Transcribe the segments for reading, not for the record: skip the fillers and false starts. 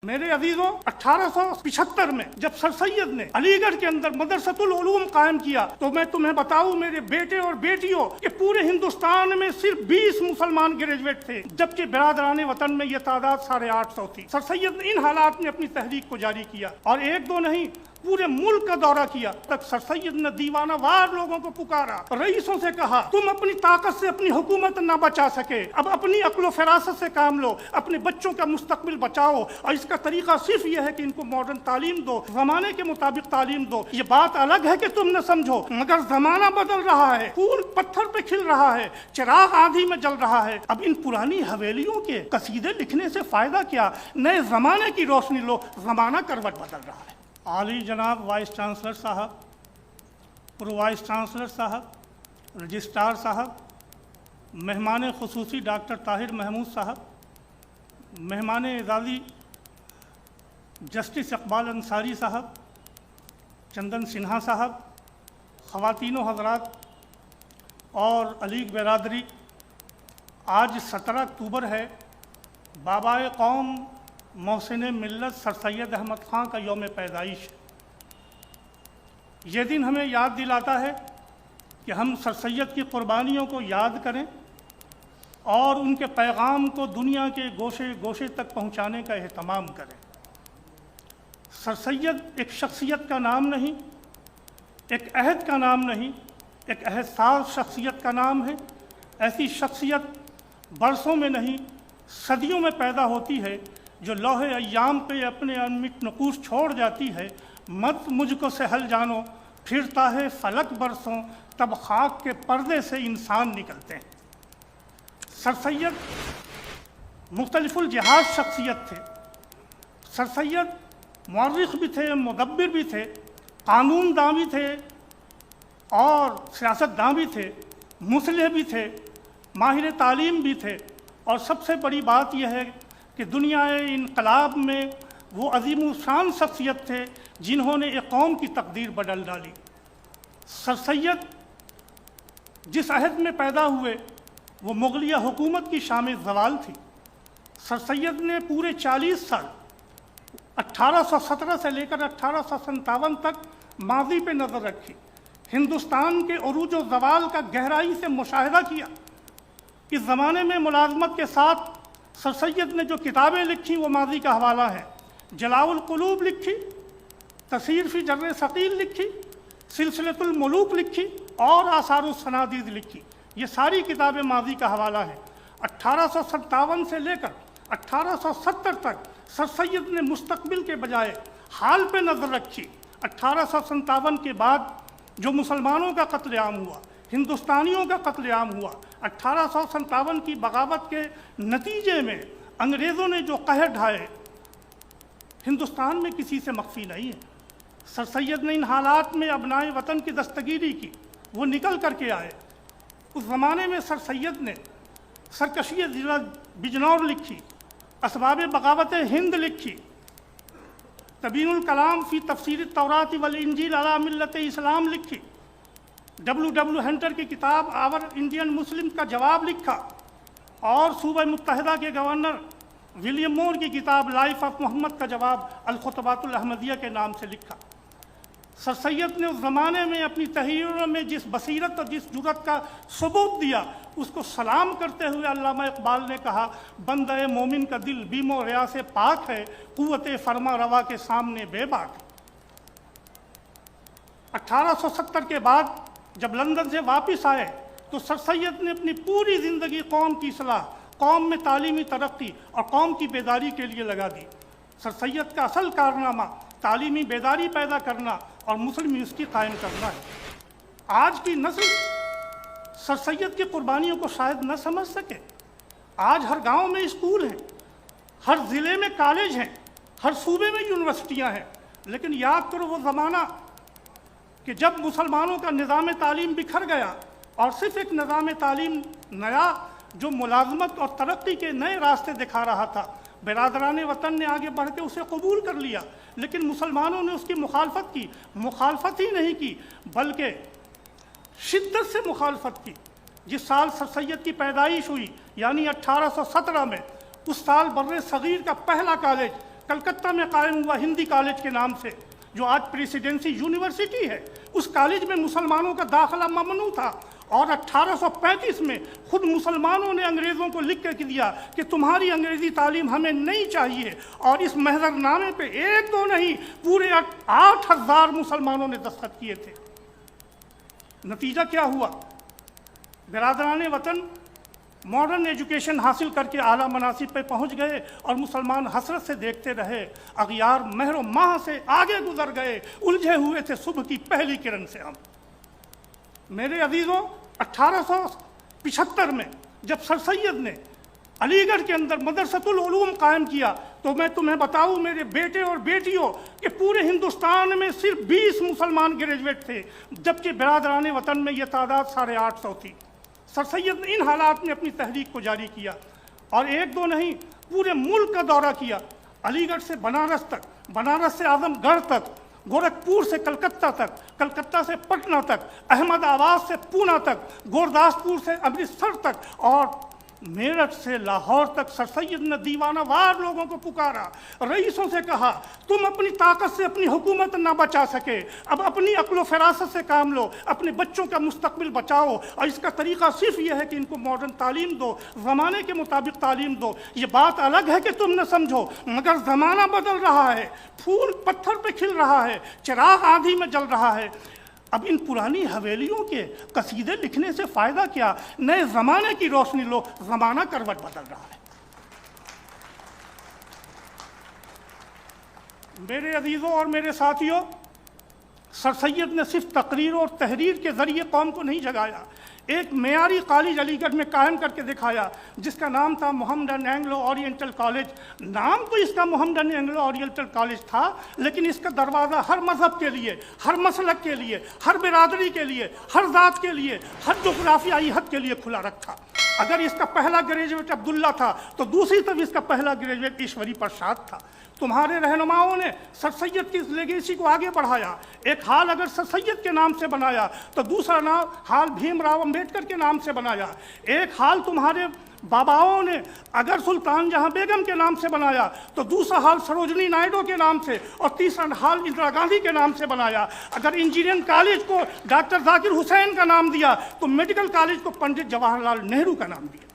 میرے عزیزوں 1875 میں جب سر سید نے علی گڑھ کے اندر مدرسۃ العلوم قائم کیا تو میں تمہیں بتاؤں میرے بیٹے اور بیٹیوں کہ پورے ہندوستان میں صرف 20 مسلمان گریجویٹ تھے، جبکہ برادران وطن میں یہ تعداد 850 تھی۔ سر سید نے ان حالات میں اپنی تحریک کو جاری کیا اور ایک دو نہیں پورے ملک کا دورہ کیا۔ تک سر سید نے دیوانہ وار لوگوں کو پکارا، رئیسوں سے کہا تم اپنی طاقت سے اپنی حکومت نہ بچا سکے، اب اپنی عقل و فراست سے کام لو، اپنے بچوں کا مستقبل بچاؤ، اور اس کا طریقہ صرف یہ ہے کہ ان کو ماڈرن تعلیم دو، زمانے کے مطابق تعلیم دو۔ یہ بات الگ ہے کہ تم نہ سمجھو، مگر زمانہ بدل رہا ہے، پھول پتھر پہ کھل رہا ہے، چراغ آندھی میں جل رہا ہے، اب ان پرانی حویلیوں کے قصیدے لکھنے سے فائدہ کیا؟ نئے زمانے کی روشنی لو، زمانہ کروٹ بدل رہا ہے۔ عالی جناب وائس چانسلر صاحب، پرو وائس چانسلر صاحب، رجسٹرار صاحب، مہمان خصوصی ڈاکٹر طاہر محمود صاحب، مہمان اعزازی جسٹس اقبال انصاری صاحب، چندن سنہا صاحب، خواتین و حضرات اور علیگ برادری، آج 17 اکتوبر ہے، بابائے قوم محسن ملت سر سید احمد خان کا یوم پیدائش ہے۔ یہ دن ہمیں یاد دلاتا ہے کہ ہم سر سید کی قربانیوں کو یاد کریں اور ان کے پیغام کو دنیا کے گوشے گوشے تک پہنچانے کا اہتمام کریں۔ سر سید ایک شخصیت کا نام نہیں، ایک عہد کا نام نہیں، ایک احساس شخصیت کا نام ہے۔ ایسی شخصیت برسوں میں نہیں صدیوں میں پیدا ہوتی ہے جو لوح ایام پہ اپنے انمٹ نقوش چھوڑ جاتی ہے۔ مت مجھ کو سہل جانو، پھرتا ہے فلک برسوں، تب خاک کے پردے سے انسان نکلتے ہیں۔ سر سید مختلف الجہاز شخصیت تھے۔ سر سید مورخ بھی تھے، مدبر بھی تھے، قانون داں بھی تھے اور سیاست داں بھی تھے، مصلح بھی تھے، ماہر تعلیم بھی تھے، اور سب سے بڑی بات یہ ہے کہ دنیا انقلاب میں وہ عظیم الشان شخصیت تھے جنہوں نے ایک قوم کی تقدیر بدل ڈالی۔ سر سید جس عہد میں پیدا ہوئے وہ مغلیہ حکومت کی شام زوال تھی۔ سر سید نے پورے 40 سال 1817 سے لے کر 1857 تک ماضی پہ نظر رکھی، ہندوستان کے عروج و زوال کا گہرائی سے مشاہدہ کیا۔ اس زمانے میں ملازمت کے ساتھ سر سید نے جو کتابیں لکھی وہ ماضی کا حوالہ ہے۔ جلاء القلوب لکھی، تسیر فی جر ثقیل لکھی، سلسلۃ الملوک لکھی اور آثار الصنادید لکھی۔ یہ ساری کتابیں ماضی کا حوالہ ہیں۔ 1857 سے لے کر 1870 تک سر سید نے مستقبل کے بجائے حال پہ نظر رکھی۔ 1857 کے بعد جو مسلمانوں کا قتل عام ہوا، ہندوستانیوں کا قتل عام ہوا، 1857 کی بغاوت کے نتیجے میں انگریزوں نے جو قہر ڈھائے ہندوستان میں کسی سے مخفی نہیں ہے۔ سر سید نے ان حالات میں ابنائے وطن کی دستگیری کی، وہ نکل کر کے آئے۔ اس زمانے میں سر سید نے سرکشی ضلع بجنور لکھی، اسباب بغاوت ہند لکھی، تبین الکلام فی تفسیر التوراۃ والانجیل علی ملت اسلام لکھی، ڈبلیو ہنٹر کی کتاب آور انڈین مسلم کا جواب لکھا، اور صوبہ متحدہ کے گورنر ولیم مور کی کتاب لائف آف محمد کا جواب الخطبات الاحمدیہ کے نام سے لکھا۔ سر سید نے اس زمانے میں اپنی تحریروں میں جس بصیرت اور جس جرأت کا ثبوت دیا، اس کو سلام کرتے ہوئے علامہ اقبال نے کہا، بندہ مومن کا دل بیم و ریا سے پاک ہے، قوت فرما روا کے سامنے بے باک۔ 1870 کے بعد جب لندن سے واپس آئے تو سر سید نے اپنی پوری زندگی قوم کی اصلاح، قوم میں تعلیمی ترقی اور قوم کی بیداری کے لیے لگا دی۔ سر سید کا اصل کارنامہ تعلیمی بیداری پیدا کرنا اور مسلم یونیورسٹی قائم کرنا ہے۔ آج کی نسل سر سید کی قربانیوں کو شاید نہ سمجھ سکے۔ آج ہر گاؤں میں اسکول ہیں، ہر ضلع میں کالج ہیں، ہر صوبے میں یونیورسٹیاں ہیں، لیکن یاد کرو وہ زمانہ کہ جب مسلمانوں کا نظام تعلیم بکھر گیا اور صرف ایک نظام تعلیم نیا جو ملازمت اور ترقی کے نئے راستے دکھا رہا تھا، برادران وطن نے آگے بڑھ کے اسے قبول کر لیا، لیکن مسلمانوں نے اس کی مخالفت کی۔ مخالفت ہی نہیں کی بلکہ شدت سے مخالفت کی۔ جس سال سر سید کی پیدائش ہوئی یعنی 1817 میں، اس سال بر صغیر کا پہلا کالج कलकत्ता में कायम हुआ हिंदी कॉलेज के नाम से, जो आज प्रेसिडेंसी यूनिवर्सिटी है। उस कॉलेज में मुसलमानों का दाखिला ममनू था और 1835 में खुद मुसलमानों ने अंग्रेज़ों को लिख कर दिया कि तुम्हारी अंग्रेज़ी तालीम हमें नहीं चाहिए, और इस महजरनामे पे एक दो नहीं पूरे 8000 मुसलमानों ने दस्तखत किए थे। नतीजा क्या हुआ? बिरादरान वतन मॉडर्न एजुकेशन हासिल करके आला मनासिब पे पहुंच गए और मुसलमान हसरत से देखते रहे। अगियार महरो माह से आगे गुजर गए, उलझे हुए थे सुबह की पहली किरण से हम। मेरे अजीज़ों, 1875 में जब सर सैयद ने अलीगढ़ के अंदर मदरसतुल उलूम कायम किया, तो मैं तुम्हें बताऊं मेरे बेटे और बेटियों कि पूरे हिंदुस्तान में सिर्फ 20 मुसलमान ग्रेजुएट थे, जबकि बिरादरान वतन में यह तादाद 850 थी। सर सैयद ने इन हालात में अपनी तहरीक को जारी किया और एक दो नहीं पूरे मुल्क का दौरा किया। अलीगढ़ से बनारस तक, बनारस से आजमगढ़ तक, गोरखपुर से कलकत्ता तक, कलकत्ता से पटना तक, अहमदाबाद से पूना तक, गुरदासपुर से अमृतसर तक और मेरठ से लाहौर तक सर सैयद ने दीवानावार लोगों को पुकारा। रईसों से कहा, तुम अपनी ताकत से अपनी हुकूमत ना बचा सके, अब अपनी अक्ल फरासत से काम लो, अपने बच्चों का मुस्तकबिल बचाओ, और इसका तरीका सिर्फ यह है कि इनको मॉडर्न तालीम दो, ज़माने के मुताबिक तालीम दो। ये बात अलग है कि तुम न समझो, मगर ज़माना बदल रहा है, फूल पत्थर पे खिल रहा है, चिराग आंधी में जल रहा है। अब इन पुरानी हवेलियों के कसीदे लिखने से फ़ायदा क्या? नए ज़माने की रोशनी लो, ज़माना करवट बदल रहा है। मेरे अजीज़ों और मेरे साथियों, सर सैयद ने सिर्फ तकरीर और तहरीर के ज़रिए कौम को नहीं जगाया, एक मेयारी कॉलेज अलीगढ़ में कायम करके दिखाया जिसका नाम था मोहम्मदन एंग्लो ओरिएंटल कॉलेज। नाम तो इसका मोहम्मदन एंग्लो ओरिएंटल कॉलेज था, लेकिन इसका दरवाज़ा हर मज़हब के लिए, हर मसलक के लिए, हर बिरादरी के लिए, हर ज़ात के लिए, हर जोग्राफियाई हद के लिए खुला रखा। अगर इसका पहला ग्रेजुएट अब्दुल्ला था तो दूसरी तरफ इसका पहला ग्रेजुएट ईश्वरी प्रसाद था। तुम्हारे रहनुमाओं ने सर सैयद की इस लेगेसी को आगे बढ़ाया। एक हाल अगर सर सैयद के नाम से बनाया तो दूसरा नाम हाल भीमराव अंबेडकर के नाम से बनाया। एक हाल तुम्हारे बाबाओं ने अगर सुल्तान जहां बेगम के नाम से बनाया तो दूसरा हाल सरोजनी नायडू के नाम से और तीसरा हाल इंदिरा गांधी के नाम से बनाया। अगर इंजीनियरिंग कॉलेज को डॉक्टर जाकिर हुसैन का नाम दिया तो मेडिकल कॉलेज को पंडित जवाहरलाल नेहरू का नाम दिया।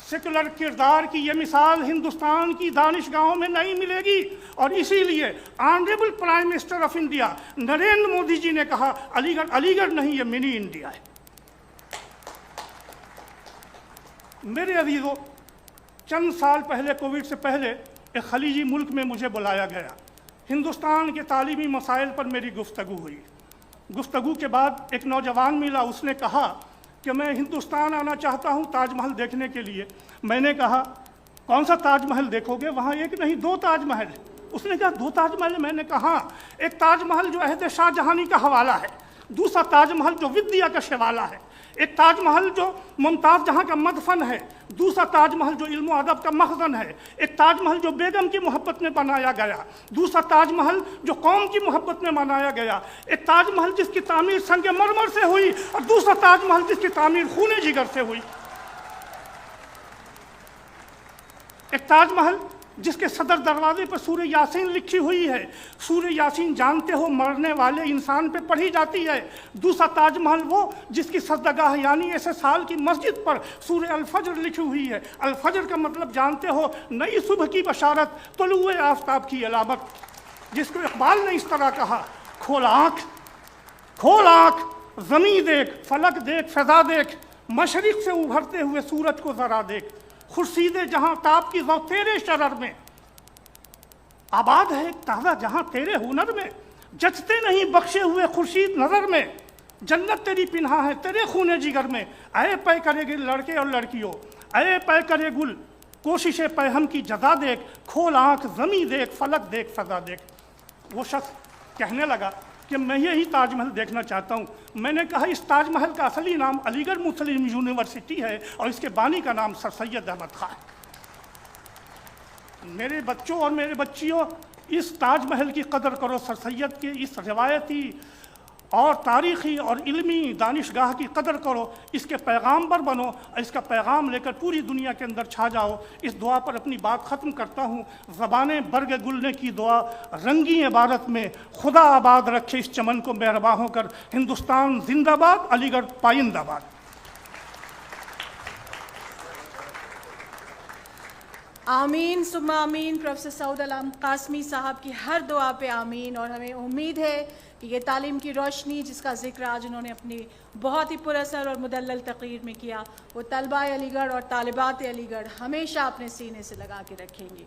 सेकुलर किरदार की यह मिसाल हिंदुस्तान की दानिशगाहों में नहीं मिलेगी, और इसीलिए honourable prime minister of India Narendra Modi ji ने कहा, अलीगढ़ अलीगढ़ नहीं, ये मिनी इंडिया है। मेरे अजीजों, चंद साल पहले, कोविड से पहले, एक खलीजी मुल्क में मुझे बुलाया गया। हिंदुस्तान के तालीमी मसाइल पर मेरी गुफ्तगू हुई। गुफ्तगू के बाद एक नौजवान मिला, उसने कहा कि मैं हिंदुस्तान आना चाहता हूँ ताजमहल देखने के लिए। मैंने कहा, कौन सा ताजमहल देखोगे? वहाँ एक नहीं 2 ताजमहल। उसने कहा 2 ताजमहल? मैंने कहा, एक ताजमहल जो अहद शाहजहानी का हवाला है, दूसरा ताजमहल जो विद्या का शेवाला है, एक ताजमहल जो मुमताज़ जहाँ का मदफन है, दूसरा ताजमहल जो इल्म अदब का मखज़न है, एक ताजमहल जो बेगम की मोहब्बत में बनाया गया, दूसरा ताजमहल जो कौम की मोहब्बत में बनाया गया, एक ताजमहल जिसकी तामीर संगमरमर से हुई और दूसरा ताजमहल जिसकी तामीर खूने जिगर से हुई। एक ताजमहल जिसके सदर दरवाजे पर सूरह यासीन लिखी हुई है। सूरह यासीन जानते हो मरने वाले इंसान पे पढ़ी जाती है। दूसरा ताजमहल वो जिसकी सजदगाह यानी ऐसे साल की मस्जिद पर सूरह अल-फजर लिखी हुई है। अल-फजर का मतलब जानते हो नई सुबह की बशारत, तुलुए आफताब की अलामत, जिसको इकबाल ने इस तरह कहा, खोल आँख, खोल आँख, ज़मीं देख, फलक देख, फ़ज़ा देख, मशरिक़ से उभरते हुए सूरज को ज़रा देख, खुर्शीदे जहाँ ताप की ज़ौ तेरे शरर में, आबाद है एक ताज़ा जहाँ तेरे हुनर में, जचते नहीं बख्शे हुए खुर्शीद नज़र में, जन्नत तेरी पिन्हा है तेरे खूने जिगर में। आए पै करेगे लड़के और लड़कियों, आए पै करे गुल, कोशिशे पैहम की जजा देख, खोल आँख, ज़मीं देख, फलक देख, फ़ज़ा देख। वो शख्स कहने लगा कि मैं यही ताजमहल देखना चाहता हूँ। मैंने कहा, इस ताजमहल का असली नाम अलीगढ़ मुस्लिम यूनिवर्सिटी है और इसके बानी का नाम सर सैयद अहमद खां है। मेरे बच्चों और मेरे बच्चियों, इस ताजमहल की कदर करो। सर सैयद के इस रवायती اور تاریخی اور علمی دانشگاہ کی قدر کرو، اس کے پیغام پر بنو، اس کا پیغام لے کر پوری دنیا کے اندر چھا جاؤ۔ اس دعا پر اپنی بات ختم کرتا ہوں۔ زبانیں برگ گلنے کی دعا رنگی عبارت میں، خدا آباد رکھے اس چمن کو مہرباں ہو کر۔ ہندوستان زندہ باد، علی گڑھ پائندہ باد۔ آمین ثم آمین۔ پروفیسر سعود علام قاسمی صاحب کی ہر دعا پہ آمین، اور ہمیں امید ہے کہ یہ تعلیم کی روشنی جس کا ذکر آج انہوں نے اپنی بہت ہی پراثر اور مدلل تقریر میں کیا، وہ طلباء علی گڑھ اور طالبات علی گڑھ ہمیشہ اپنے سینے سے لگا کے رکھیں گی۔